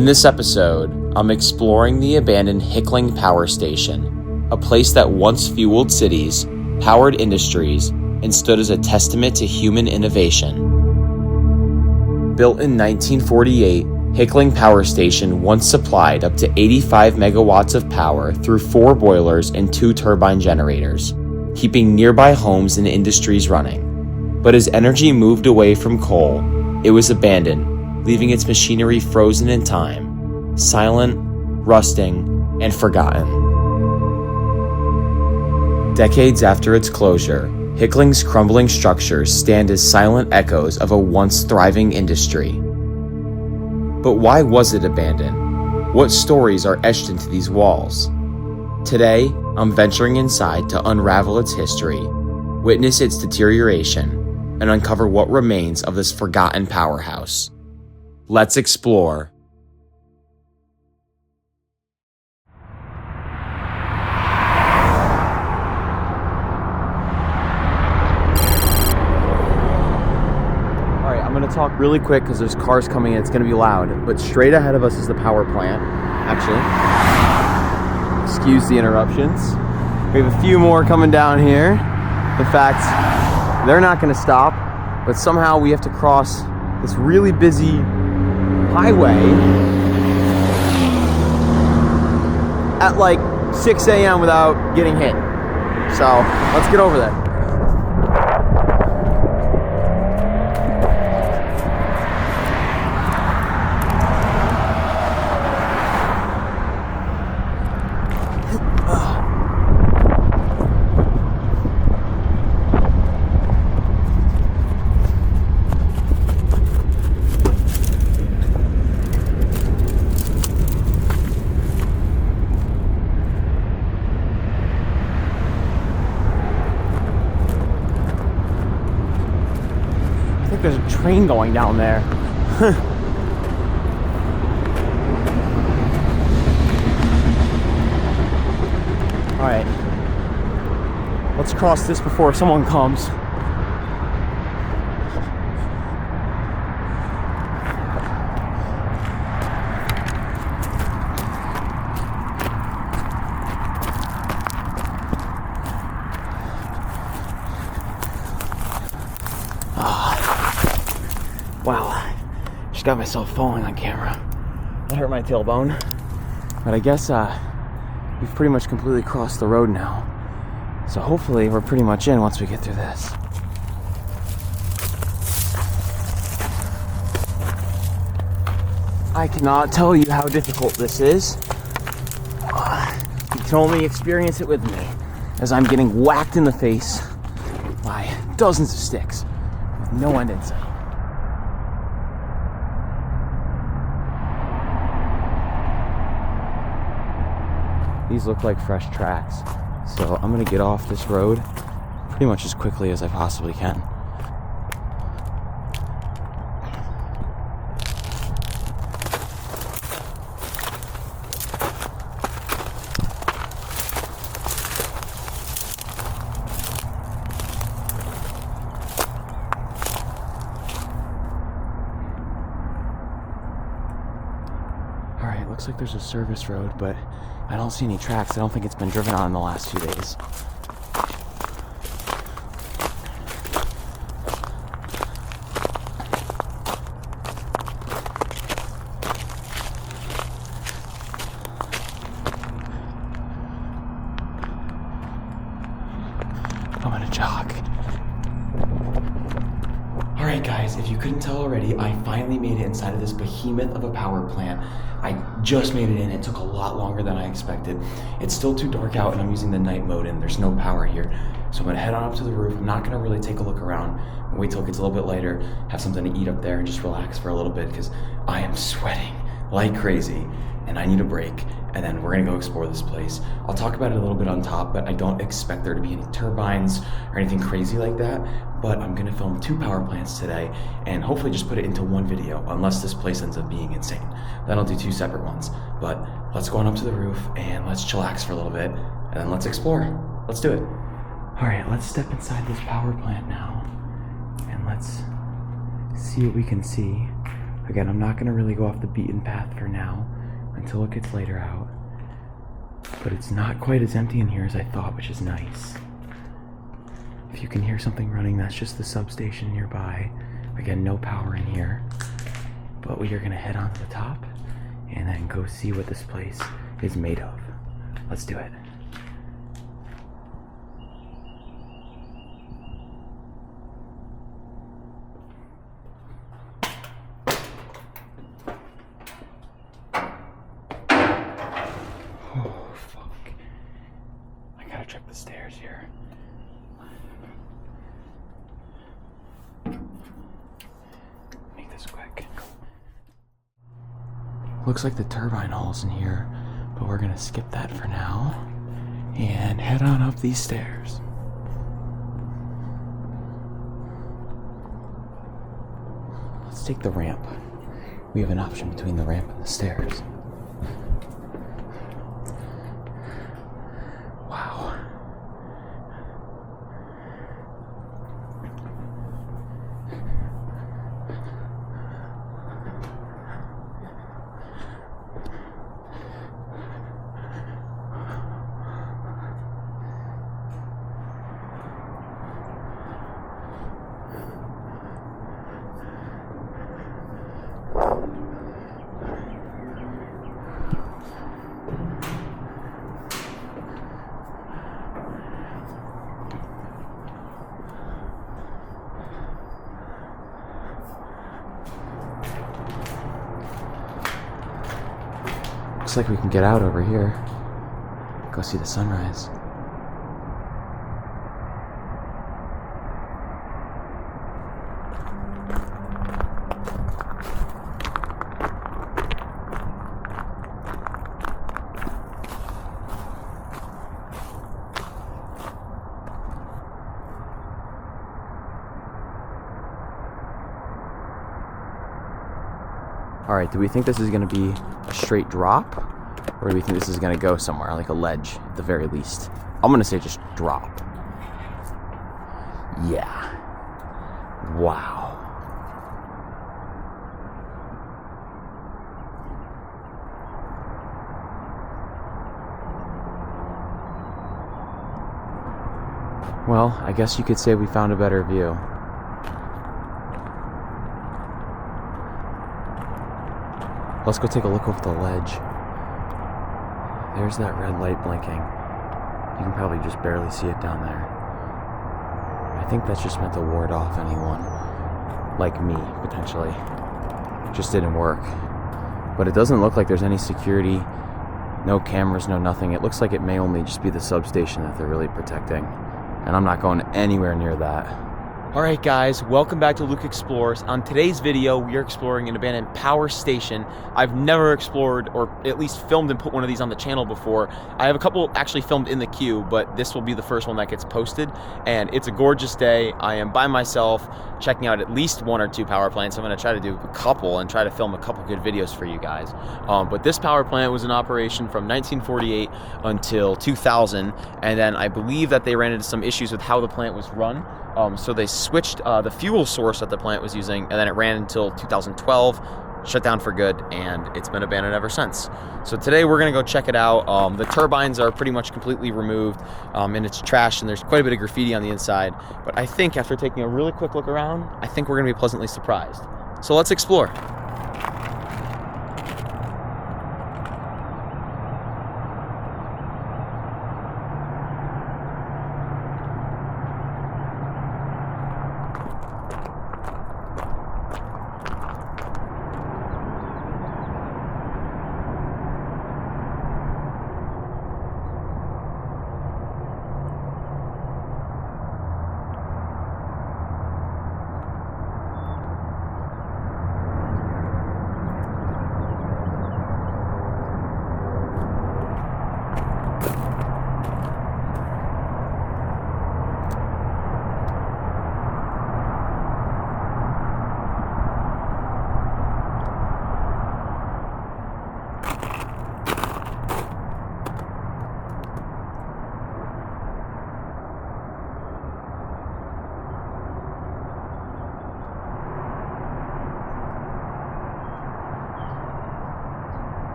In this episode, I'm exploring the abandoned Hickling Power Station, a place that once fueled cities, powered industries, and stood as a testament to human innovation. Built in 1948, Hickling Power Station once supplied up to 85 megawatts of power through 4 boilers and 2 turbine generators, keeping nearby homes and industries running. But as energy moved away from coal, it was abandoned, leaving its machinery frozen in time, silent, rusting, and forgotten. Decades after its closure, Hickling's crumbling structures stand as silent echoes of a once thriving industry. But why was it abandoned? What stories are etched into these walls? Today, I'm venturing inside to unravel its history, witness its deterioration, and uncover what remains of this forgotten powerhouse. Let's explore. Alright, I'm going to talk really quick because there's cars coming in. It's going to be loud. But straight ahead of us is the power plant, actually. Excuse the interruptions. We have a few more coming down here. In fact, they're not going to stop, but somehow we have to cross this really busy highway at like 6 a.m. without getting hit. So let's get over there. I think there's a train going down there. All right, let's cross this before someone comes. Wow, just got myself falling on camera. That hurt my tailbone. But I guess we've pretty much completely crossed the road now. So hopefully we're pretty much in once we get through this. I cannot tell you how difficult this is. You can only experience it with me, as I'm getting whacked in the face by dozens of sticks with no end in sight. These look like fresh tracks, so I'm gonna get off this road pretty much as quickly as I possibly can. Alright, looks like there's a service road, but I don't see any tracks. I don't think it's been driven on in the last few days. I'm gonna jog. Alright guys, if you couldn't tell already, I finally made it inside of this behemoth of a power plant. I just made it in. It took a lot longer than I expected. It's still too dark out and I'm using the night mode and there's no power here. So I'm gonna head on up to the roof. I'm not gonna really take a look around. Wait till it gets a little bit later, have something to eat up there and just relax for a little bit because I am sweating like crazy and I need a break. And then we're gonna go explore this place. I'll talk about it a little bit on top, but I don't expect there to be any turbines or anything crazy like that. But I'm gonna film 2 power plants today and hopefully just put it into one video, unless this place ends up being insane. Then I'll do 2 separate ones. But let's go on up to the roof and let's chillax for a little bit and then let's explore. Let's do it. All right, let's step inside this power plant now and let's see what we can see. Again, I'm not gonna really go off the beaten path for now until it gets later out. But it's not quite as empty in here as I thought, which is nice. If you can hear something running, that's just the substation nearby. Again, no power in here. But we are gonna head on to the top and then go see what this place is made of. Let's do it. Oh, fuck. I gotta check the stairs here. Make this quick. Looks like the turbine hall's in here, but we're gonna skip that for now and head on up these stairs. Let's take the ramp. We have an option between the ramp and the stairs. Wow. Looks like we can get out over here. Go see the sunrise. All right, do we think this is gonna be a straight drop, or do we think this is gonna go somewhere, like a ledge at the very least? I'm gonna say just drop. Yeah. Wow. Well, I guess you could say we found a better view. Let's go take a look over the ledge. There's that red light blinking. You can probably just barely see it down there. I think that's just meant to ward off anyone, like me, potentially. It just didn't work. But it doesn't look like there's any security, no cameras, no nothing. It looks like it may only just be the substation that they're really protecting. And I'm not going anywhere near that. Alright guys, welcome back to Luke Explores. On today's video, we are exploring an abandoned power station. I've never explored, or at least filmed and put one of these on the channel before. I have a couple actually filmed in the queue, but this will be the first one that gets posted. And it's a gorgeous day. I am by myself, checking out at least one or two power plants. I'm gonna try to do a couple and try to film a couple good videos for you guys. But this power plant was in operation from 1948 until 2000. And then I believe that they ran into some issues with how the plant was run. So they switched the fuel source that the plant was using, and then it ran until 2012, shut down for good, and it's been abandoned ever since. So today we're gonna go check it out. The turbines are pretty much completely removed, and it's trashed, and there's quite a bit of graffiti on the inside. But I think after taking a really quick look around, I think we're gonna be pleasantly surprised. So let's explore.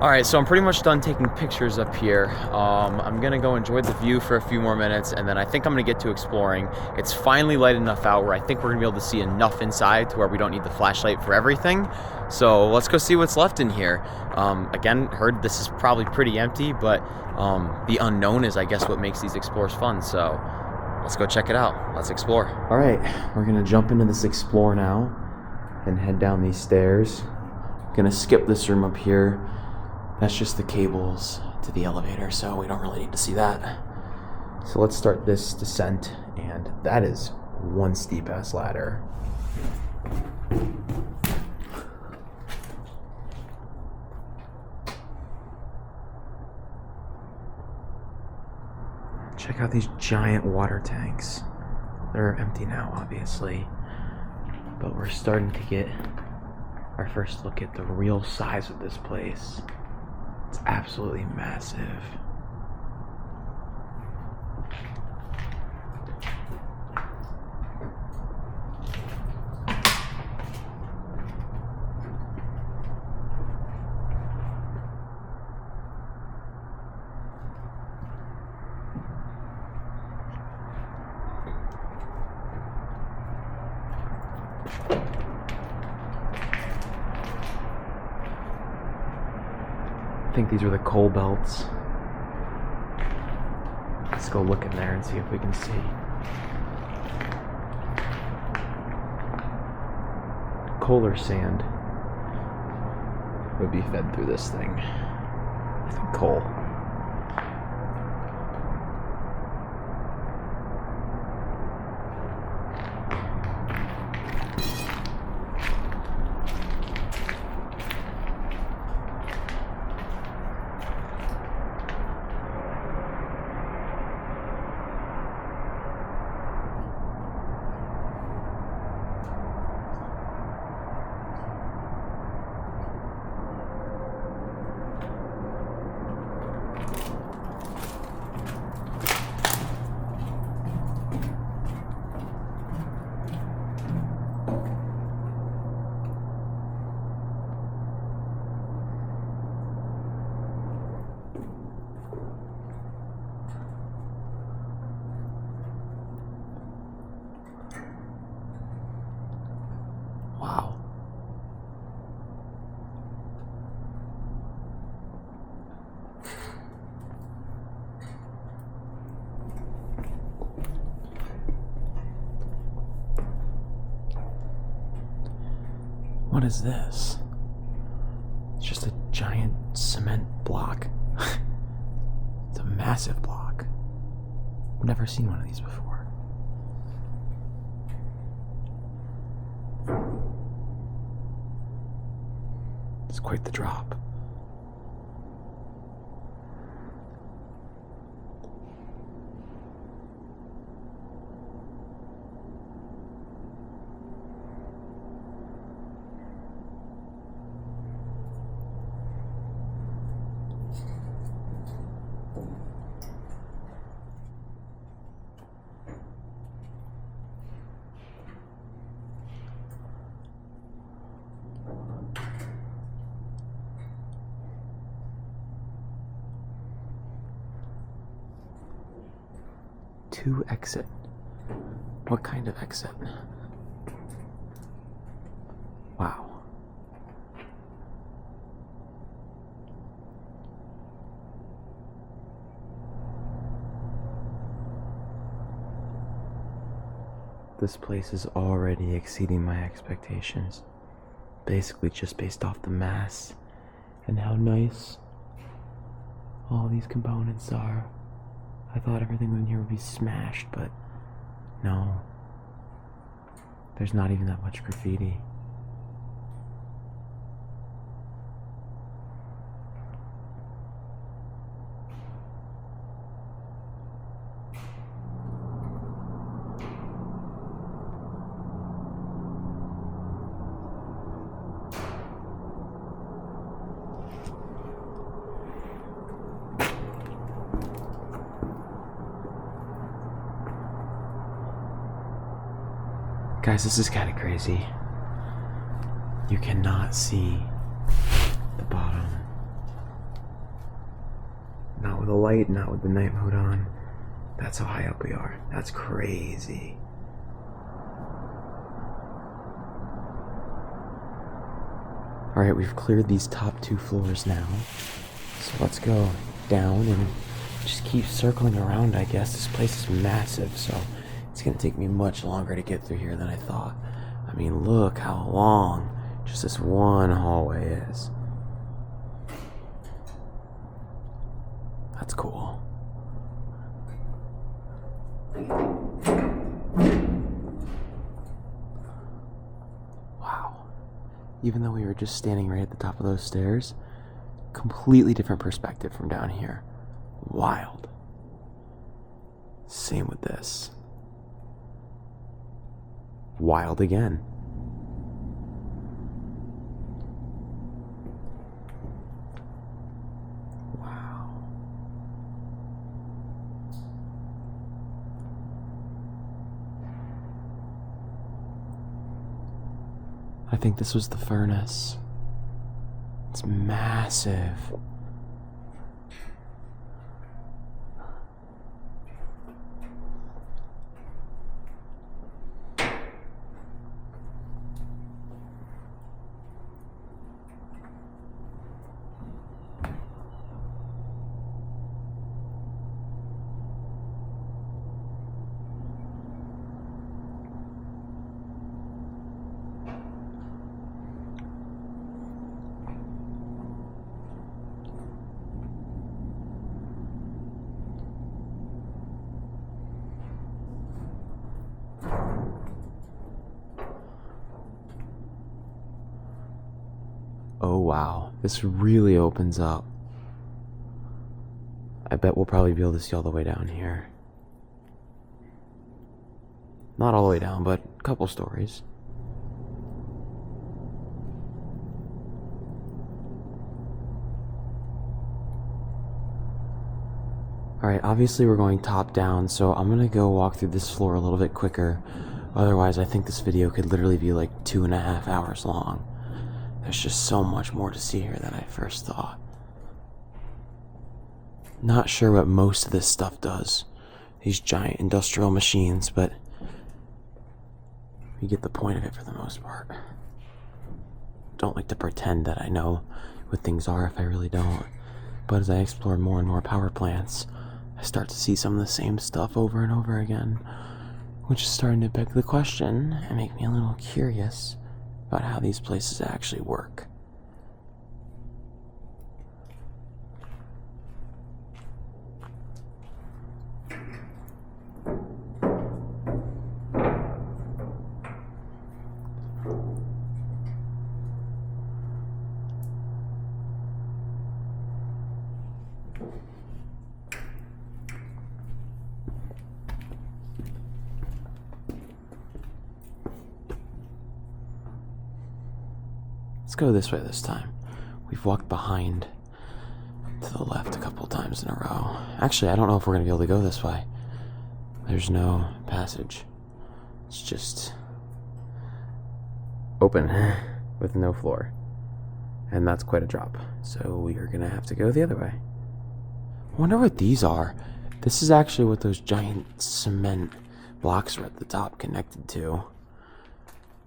Alright, so I'm pretty much done taking pictures up here. I'm gonna go enjoy the view for a few more minutes, and then I think I'm gonna get to exploring. It's finally light enough out where I think we're gonna be able to see enough inside to where we don't need the flashlight for everything. So let's go see what's left in here. Again, heard this is probably pretty empty, but the unknown is, I guess, what makes these explores fun. So let's go check it out. Let's explore. Alright, we're gonna jump into this explore now and head down these stairs. Gonna skip this room up here. That's just the cables to the elevator, so we don't really need to see that. So let's start this descent, and that is one steep ass ladder. Check out these giant water tanks. They're empty now, obviously, but we're starting to get our first look at the real size of this place. It's absolutely massive. I think these are the coal belts. Let's go look in there and see if we can see. Coal or sand would be fed through this thing. I think coal. Wow. What is this? It's just a giant cement block. It's a massive block. I've never seen one of these before. It's quite the drop. To exit. What kind of exit? Wow. This place is already exceeding my expectations. Basically just based off the mass and how nice all these components are. I thought everything in here would be smashed, but no. There's not even that much graffiti. Guys, this is kind of crazy. You cannot see the bottom Not with a light, not with the night mode on. That's how high up we are. That's crazy. Alright, we've cleared these top 2 floors now. So let's go down and just keep circling around, I guess. This place is massive, so it's gonna take me much longer to get through here than I thought. I mean, look how long just this one hallway is. That's cool. Wow. Even though we were just standing right at the top of those stairs, completely different perspective from down here. Wild. Same with this. Wild again. Wow. I think this was the furnace. It's massive. Oh wow, this really opens up. I bet we'll probably be able to see all the way down here. Not all the way down, but a couple stories. Alright, obviously we're going top down, so I'm gonna go walk through this floor a little bit quicker. Otherwise, I think this video could literally be like 2.5 hours long. There's just so much more to see here than I first thought. Not sure what most of this stuff does, these giant industrial machines, but you get the point of it for the most part. Don't like to pretend that I know what things are if I really don't. But as I explore more and more power plants, I start to see some of the same stuff over and over again, which is starting to beg the question and make me a little curious about how these places actually work. Let's go this way this time. We've walked behind to the left a couple times in a row. Actually, I don't know if we're going to be able to go this way. There's no passage. It's just open with no floor. And that's quite a drop. So we are going to have to go the other way. I wonder what these are. This is actually what those giant cement blocks are at the top connected to.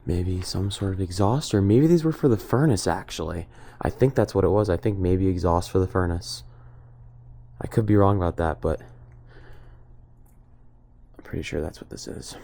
Maybe some sort of exhaust, or maybe these were for the furnace, actually. I think that's what it was. I think maybe exhaust for the furnace. I could be wrong about that, but I'm pretty sure that's what this is.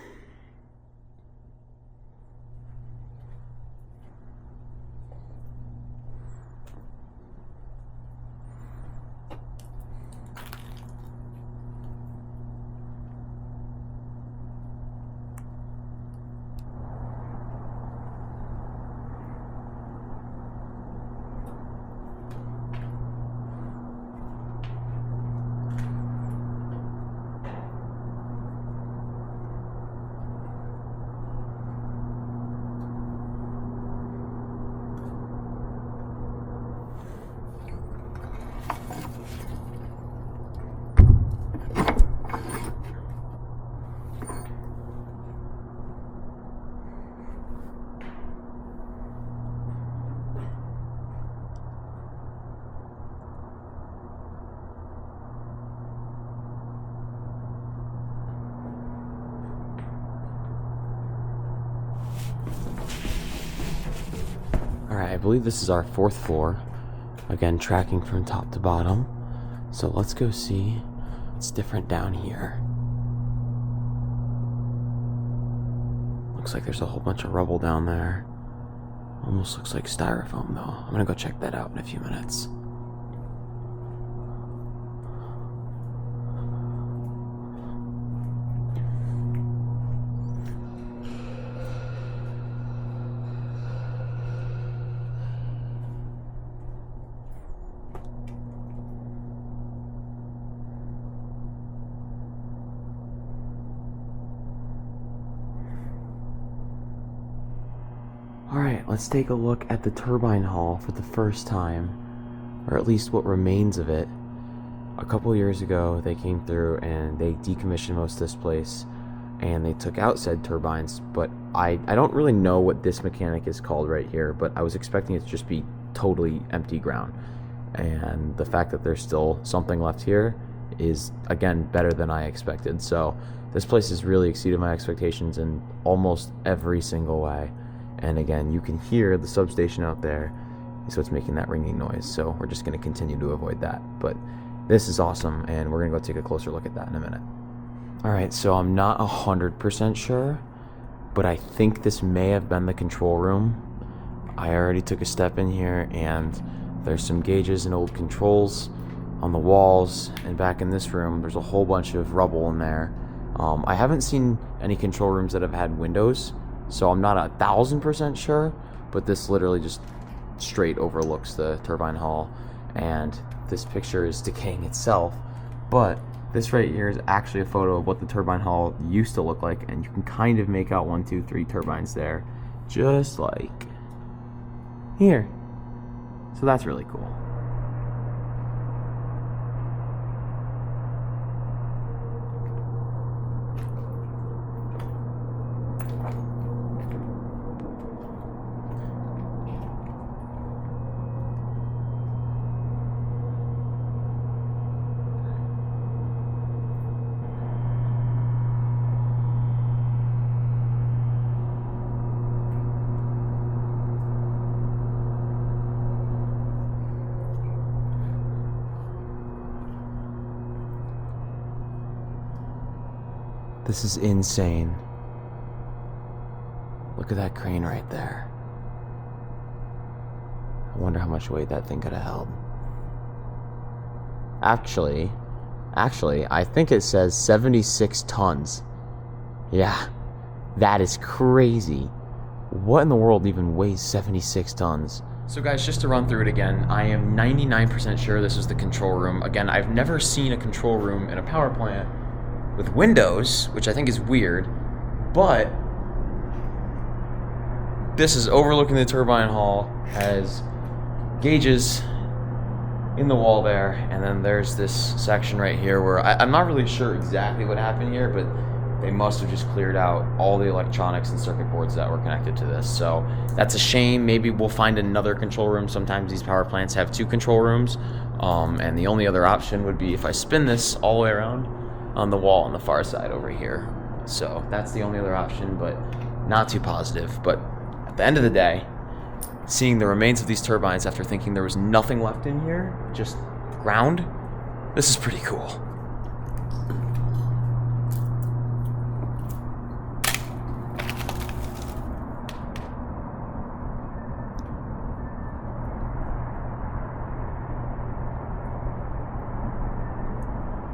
Alright, I believe this is our 4th floor. Again, tracking from top to bottom. So let's go see what's different down here. Looks like there's a whole bunch of rubble down there. Almost looks like styrofoam though. I'm gonna go check that out in a few minutes. Alright, let's take a look at the turbine hall for the first time, or at least what remains of it. A couple years ago, they came through and they decommissioned most of this place, and they took out said turbines, but I don't really know what this mechanic is called right here, but I was expecting it to just be totally empty ground. And the fact that there's still something left here is, again, better than I expected. So this place has really exceeded my expectations in almost every single way. And again, you can hear the substation out there, so it's making that ringing noise. So we're just going to continue to avoid that. But this is awesome, and we're going to go take a closer look at that in a minute. Alright, so I'm not 100% sure, but I think this may have been the control room. I already took a step in here, and there's some gauges and old controls on the walls. And back in this room, there's a whole bunch of rubble in there. I haven't seen any control rooms that have had windows, so I'm not 1,000% sure, but this literally just straight overlooks the turbine hall, and this picture is decaying itself, but this right here is actually a photo of what the turbine hall used to look like, and you can kind of make out 1, 2, 3 turbines there, just like here. So that's really cool. This is insane. Look at that crane right there. I wonder how much weight that thing could have held. Actually, I think it says 76 tons. Yeah, that is crazy. What in the world even weighs 76 tons? So guys, just to run through it again, I am 99% sure this is the control room. Again, I've never seen a control room in a power plant with windows, which I think is weird, but this is overlooking the turbine hall, has gauges in the wall there, and then there's this section right here where I'm not really sure exactly what happened here, but they must have just cleared out all the electronics and circuit boards that were connected to this. So that's a shame. Maybe we'll find another control room. Sometimes these power plants have 2 control rooms, and the only other option would be if I spin this all the way around on the wall on the far side over here. So that's the only other option, but not too positive. But at the end of the day, seeing the remains of these turbines after thinking there was nothing left in here, just ground, this is pretty cool.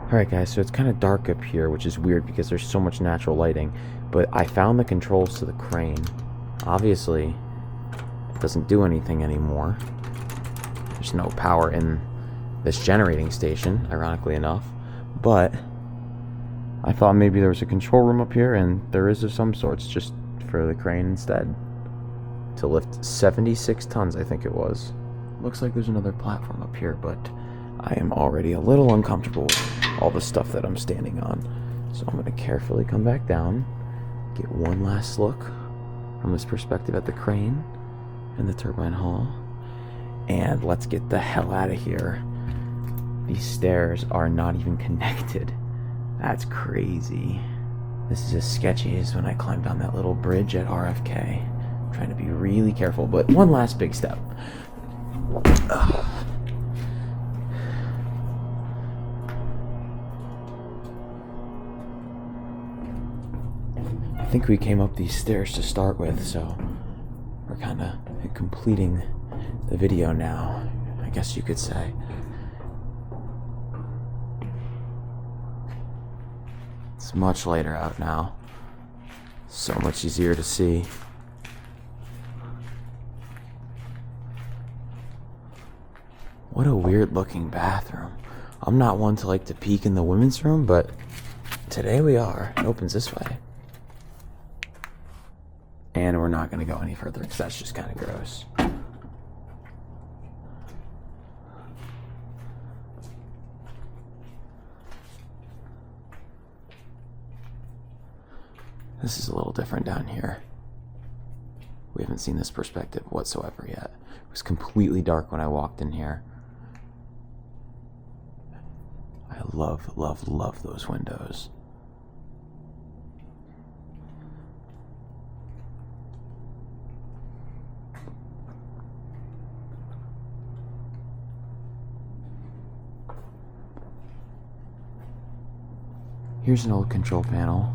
Alright guys, so it's kind of dark up here, which is weird because there's so much natural lighting, but I found the controls to the crane. Obviously, it doesn't do anything anymore. There's no power in this generating station, ironically enough, but I thought maybe there was a control room up here, and there is of some sorts, just for the crane instead. To lift 76 tons, I think it was. Looks like there's another platform up here, but I am already a little uncomfortable with all the stuff that I'm standing on. So I'm going to carefully come back down, get one last look from this perspective at the crane and the turbine hall, and let's get the hell out of here. These stairs are not even connected. That's crazy. This is as sketchy as when I climbed down that little bridge at RFK. I'm trying to be really careful, but one last big step. I think we came up these stairs to start with, so we're kind of completing the video now, I guess you could say. It's much lighter out now. So much easier to see. What a weird looking bathroom. I'm not one to like to peek in the women's room, but today we are. It opens this way. And we're not going to go any further because that's just kind of gross. This is a little different down here. We haven't seen this perspective whatsoever yet. It was completely dark when I walked in here. I love, love, love those windows. Here's an old control panel.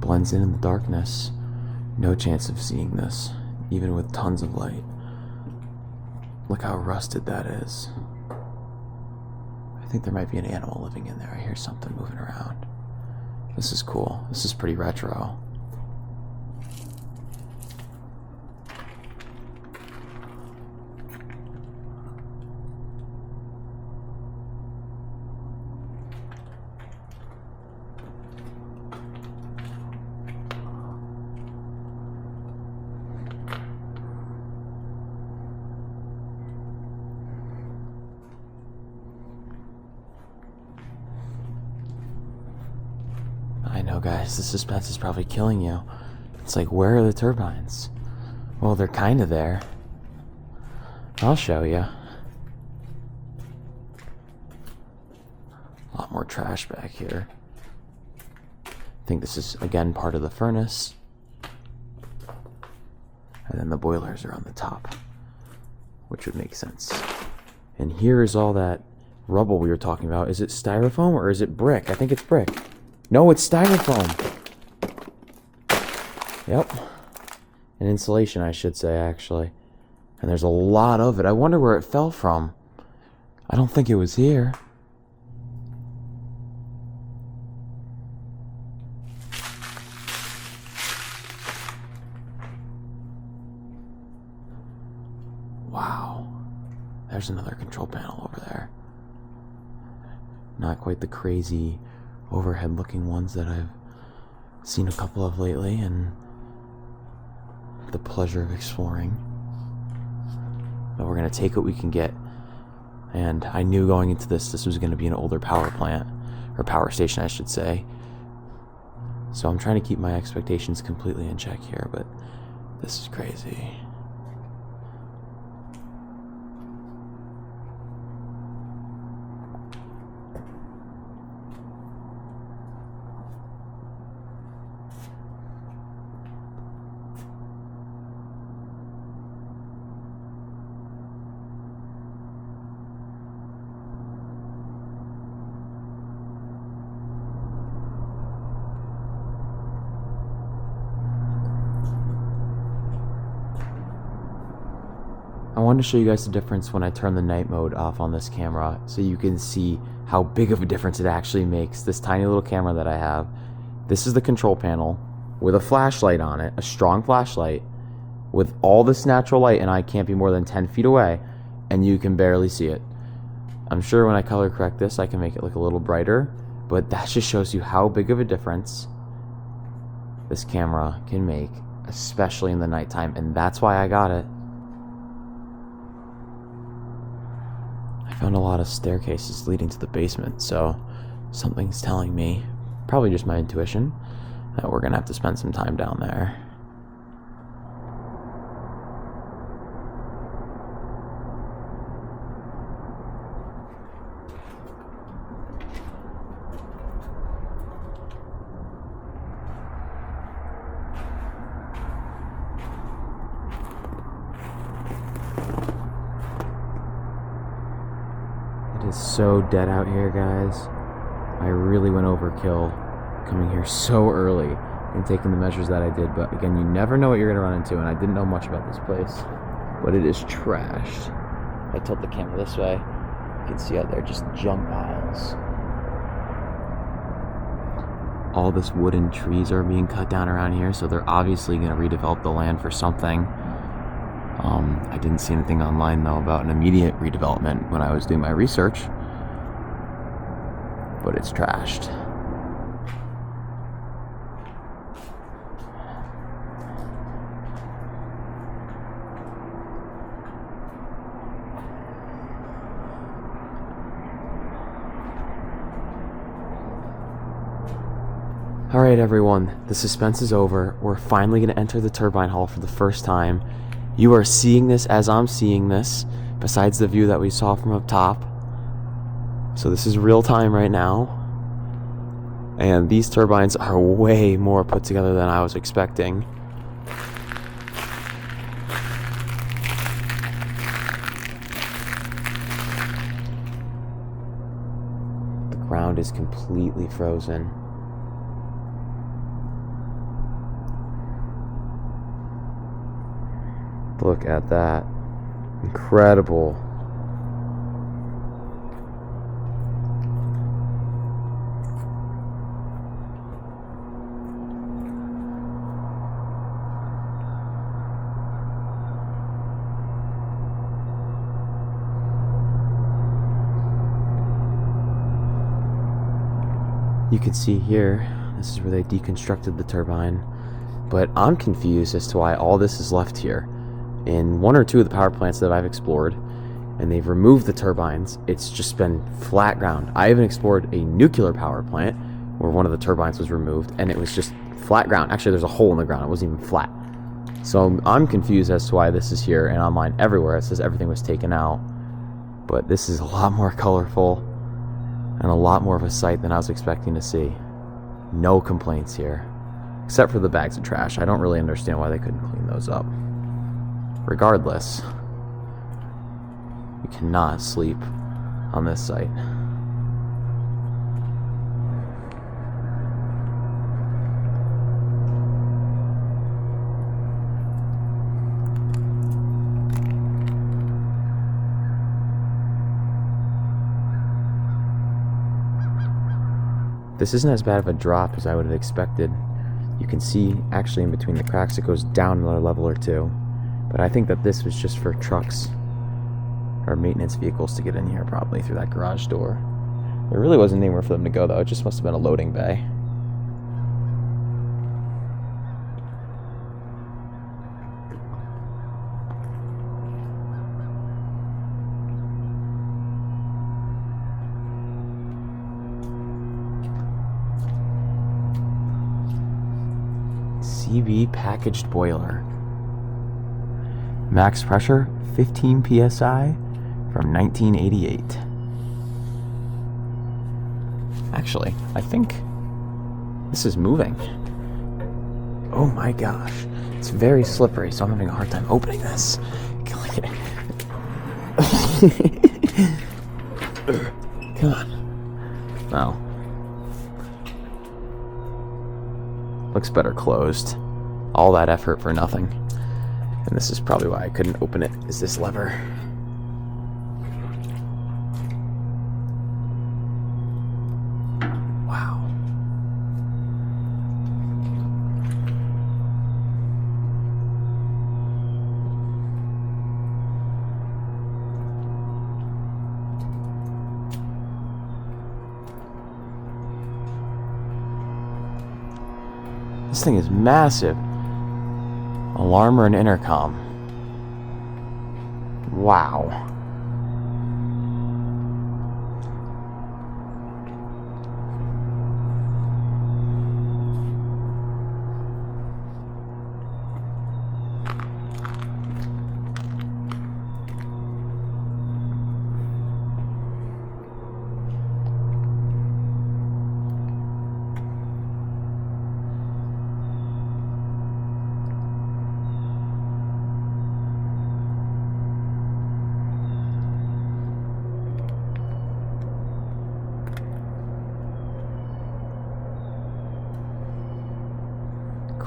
Blends in the darkness. No chance of seeing this, even with tons of light. Look how rusted that is. I think there might be an animal living in there. I hear something moving around. This is cool. This is pretty retro. I know, guys, the suspense is probably killing you. It's like, where are the turbines? Well, they're kind of there. I'll show you. A lot more trash back here. I think this is, again, part of the furnace. And then the boilers are on the top, which would make sense. And here is all that rubble we were talking about. Is it styrofoam or is it brick? I think it's brick. No, it's styrofoam. Yep. An insulation, I should say, actually. And there's a lot of it. I wonder where it fell from. I don't think it was here. Wow. There's another control panel over there. Not quite the crazy overhead looking ones that I've seen a couple of lately and the pleasure of exploring. But we're going to take what we can get. And I knew going into this was going to be an older power plant, or power station I should say. So I'm trying to keep my expectations completely in check here, but this is crazy. I wanted to show you guys the difference when I turn the night mode off on this camera so you can see how big of a difference it actually makes. This tiny little camera that I have. This is the control panel with a flashlight on it, a strong flashlight with all this natural light, and I can't be more than 10 feet away and you can barely see it. I'm sure when I color correct this I can make it look a little brighter, but that just shows you how big of a difference this camera can make, especially in the nighttime, and that's why I got it. I found a lot of staircases leading to the basement, so something's telling me, probably just my intuition, that we're gonna have to spend some time down there. is so dead out here, guys. I really went overkill coming here so early and taking the measures that I did. But again, you never know what you're going to run into, and I didn't know much about this place. But it is trashed. If I tilt the camera this way, you can see out there just junk piles. All this wooden trees are being cut down around here, so they're obviously going to redevelop the land for something. I didn't see anything online, though, about an immediate redevelopment when I was doing my research. But it's trashed. Alright everyone, the suspense is over. We're finally going to enter the turbine hall for the first time. You are seeing this as I'm seeing this, besides the view that we saw from up top. So this is real time right now. And these turbines are way more put together than I was expecting. The ground is completely frozen. Look at that. Incredible. You can see here, this is where they deconstructed the turbine, but I'm confused as to why all this is left here. In one or two of the power plants that I've explored, and they've removed the turbines, it's just been flat ground. I even explored a nuclear power plant where one of the turbines was removed, and it was just flat ground. Actually, there's a hole in the ground. It wasn't even flat. So I'm confused as to why this is here, and online everywhere it says everything was taken out. But this is a lot more colorful and a lot more of a sight than I was expecting to see. No complaints here, except for the bags of trash. I don't really understand why they couldn't clean those up. Regardless, you cannot sleep on this site. This isn't as bad of a drop as I would have expected. You can see actually in between the cracks it goes down another level or two. But I think that this was just for trucks or maintenance vehicles to get in here, probably through that garage door. There really wasn't anywhere for them to go, though. It just must have been a loading bay. CB packaged boiler. Max pressure, 15 psi from 1988. Actually, I think this is moving. Oh my gosh. It's very slippery, so I'm having a hard time opening this. Come on. No. Looks better closed. All that effort for nothing. And this is probably why I couldn't open it, is this lever. Wow. This thing is massive. Alarm or an intercom. Wow.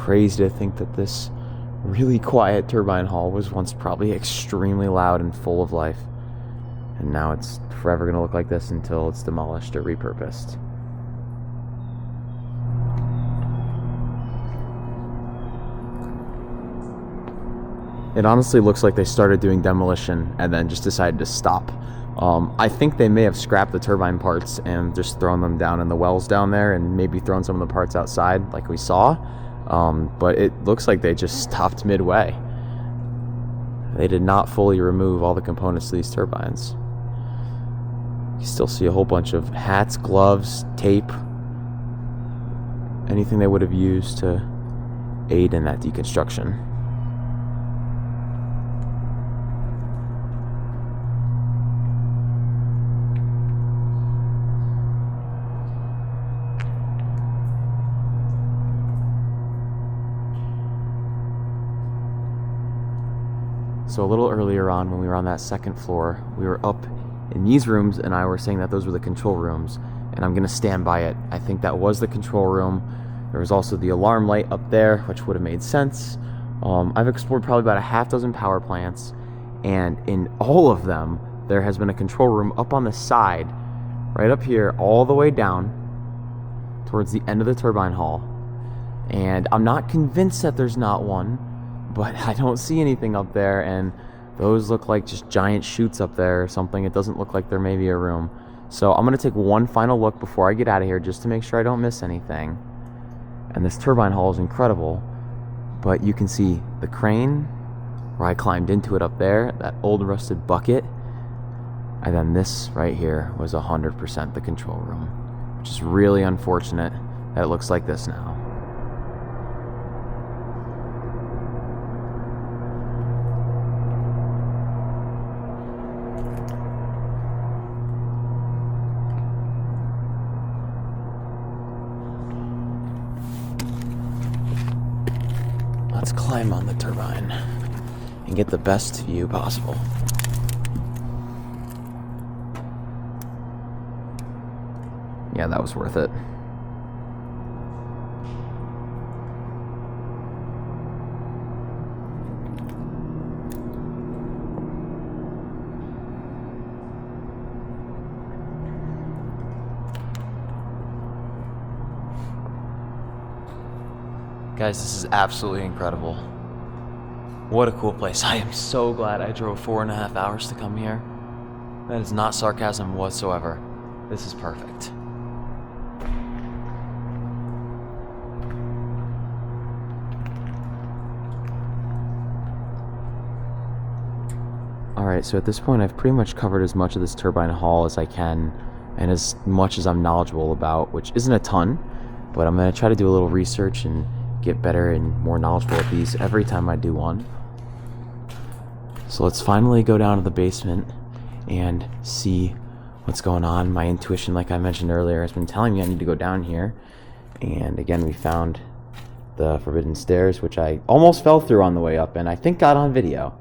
crazy to think that this really quiet turbine hall was once probably extremely loud and full of life. And now it's forever going to look like this until it's demolished or repurposed. It honestly looks like they started doing demolition and then just decided to stop. I think they may have scrapped the turbine parts and just thrown them down in the wells down there and maybe thrown some of the parts outside like we saw. But it looks like they just stopped midway. They did not fully remove all the components to these turbines. You still see a whole bunch of hats, gloves, tape, anything they would have used to aid in that deconstruction. So a little earlier on, when we were on that second floor, we were up in these rooms, and I were saying that those were the control rooms, and I'm going to stand by it. I think that was the control room. There was also the alarm light up there, which would have made sense. I've explored probably about a half dozen power plants, and in all of them, there has been a control room up on the side, right up here, all the way down towards the end of the turbine hall. And I'm not convinced that there's not one, but I don't see anything up there, and those look like just giant chutes up there or something. It doesn't look like there may be a room. So I'm going to take one final look before I get out of here just to make sure I don't miss anything. And this turbine hall is incredible, but you can see the crane where I climbed into it up there, that old rusted bucket, and then this right here was 100% the control room, which is really unfortunate that it looks like this now. Let's climb on the turbine and get the best view possible. Yeah, that was worth it. Guys, this is absolutely incredible. What a cool place. I am so glad I drove 4.5 hours to come here. That is not sarcasm whatsoever. This is perfect. Alright, so at this point I've pretty much covered as much of this turbine hall as I can, and as much as I'm knowledgeable about, which isn't a ton, but I'm going to try to do a little research and get better and more knowledgeable at these every time I do one. So let's finally go down to the basement and see what's going on. My intuition, like I mentioned earlier, has been telling me I need to go down here. And again, we found the forbidden stairs, which I almost fell through on the way up and I think got on video.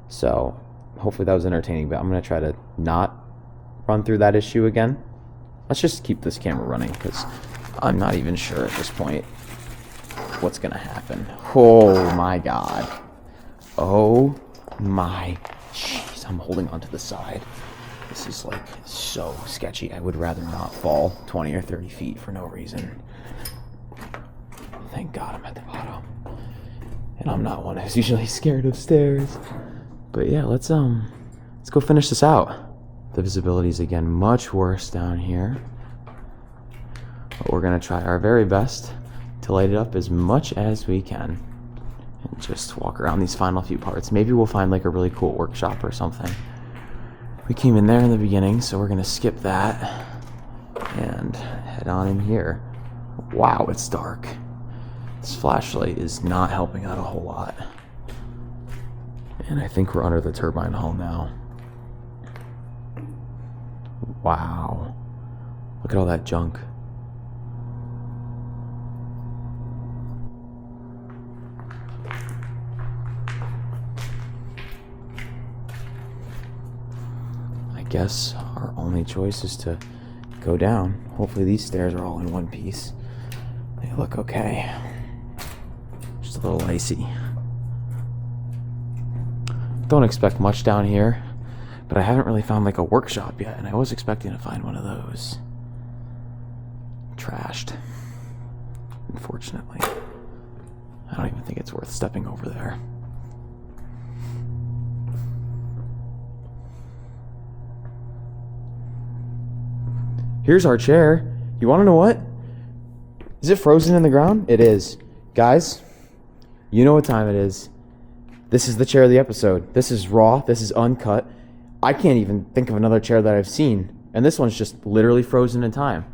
So hopefully that was entertaining, but I'm going to try to not run through that issue again. Let's just keep this camera running because I'm not even sure at this point what's gonna happen. Oh my god. Oh my. Jeez, I'm holding onto the side. This is like so sketchy. I would rather not fall 20 or 30 feet for no reason. Thank god I'm at the bottom. And I'm not one who's usually scared of stairs. But yeah, let's go finish this out. The visibility is again much worse down here. But we're gonna try our very best to light it up as much as we can and just walk around these final few parts. Maybe we'll find like a really cool workshop or something. We came in there in the beginning, so we're gonna skip that and head on in here. Wow, it's dark. This flashlight is not helping out a whole lot. And I think we're under the turbine hull now. Wow. Look at all that junk. Guess our only choice is to go down. Hopefully these stairs are all in one piece. They look okay. a little icy. Don't expect much down here, but I haven't really found like a workshop yet, and I was expecting to find one of those. Trashed, unfortunately. I don't even think it's worth stepping over there. Here's our chair. You want to know what? Is it frozen in the ground? It is. Guys, you know what time it is. This is the chair of the episode. This is raw. This is uncut. I can't even think of another chair that I've seen. And this one's just literally frozen in time.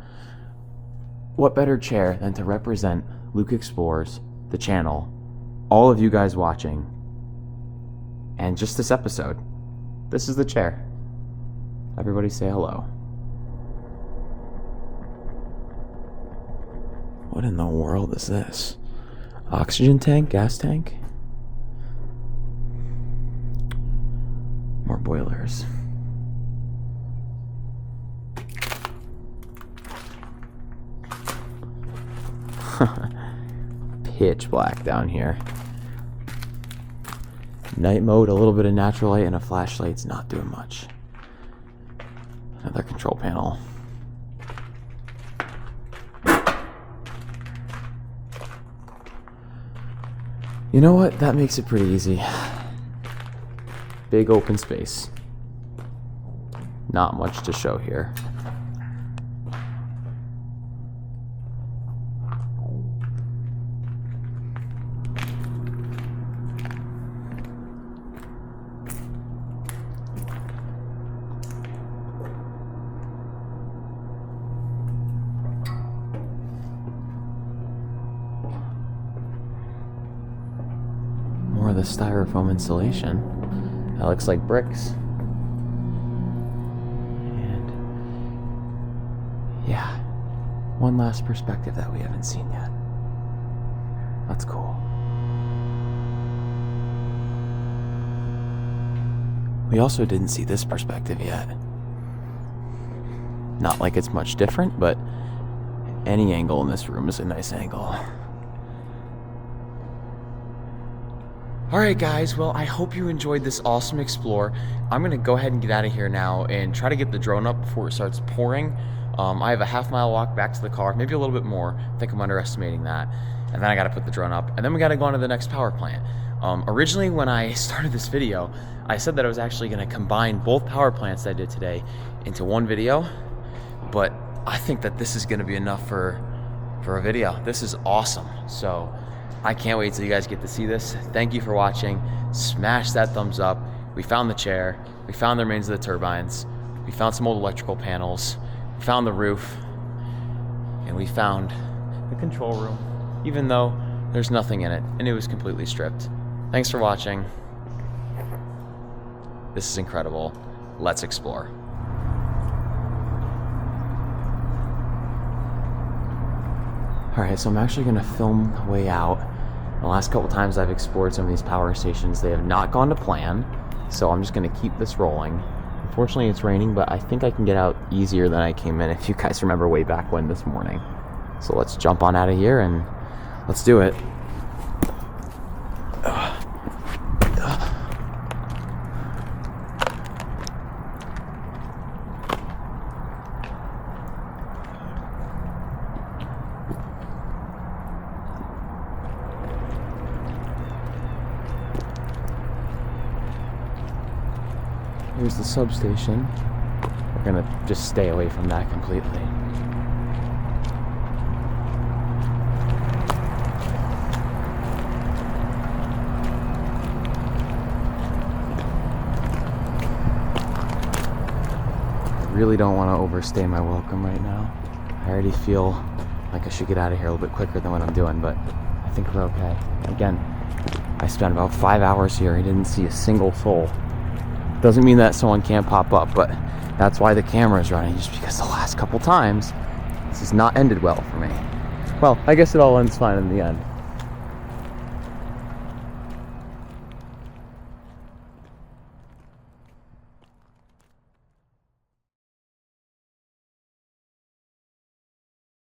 What better chair than to represent Luke Explores, the channel, all of you guys watching, and just this episode. This is the chair. Everybody say hello. What in the world is this? Oxygen tank? Gas tank? More boilers. Pitch black down here. Night mode, a little bit of natural light, and a flashlight's not doing much. Another control panel. You know what? That makes it pretty easy. Big open space. Not much to show here. More of the styrofoam insulation. That looks like bricks. And yeah, one last perspective that we haven't seen yet. That's cool. We also didn't see this perspective yet. Not like it's much different, but any angle in this room is a nice angle. Alright guys, well I hope you enjoyed this awesome explore. I'm going to go ahead and get out of here now and try to get the drone up before it starts pouring. I have a half-mile walk back to the car, maybe a little bit more. I think I'm underestimating that. And then I got to put the drone up, and then we got to go on to the next power plant. Originally when I started this video, I said that I was actually going to combine both power plants that I did today into one video, but I think that this is going to be enough for a video. This is awesome. So I can't wait till you guys get to see this. Thank you for watching. Smash that thumbs up. We found the chair. We found the remains of the turbines. We found some old electrical panels. We found the roof. And we found the control room, even though there's nothing in it and it was completely stripped. Thanks for watching. This is incredible. Let's explore. Alright, so I'm actually going to film the way out. The last couple times I've explored some of these power stations, they have not gone to plan, so I'm just going to keep this rolling. Unfortunately, it's raining, but I think I can get out easier than I came in, if you guys remember way back when this morning. So let's jump on out of here and let's do it. Here's the substation. We're gonna just stay away from that completely. I really don't want to overstay my welcome right now. I already feel like I should get out of here a little bit quicker than what I'm doing, but I think we're okay. Again, I spent about 5 hours here. I didn't see a single soul. Doesn't mean that someone can't pop up, but that's why the camera is running, just because the last couple times this has not ended well for me. Well, I guess it all ends fine in the end.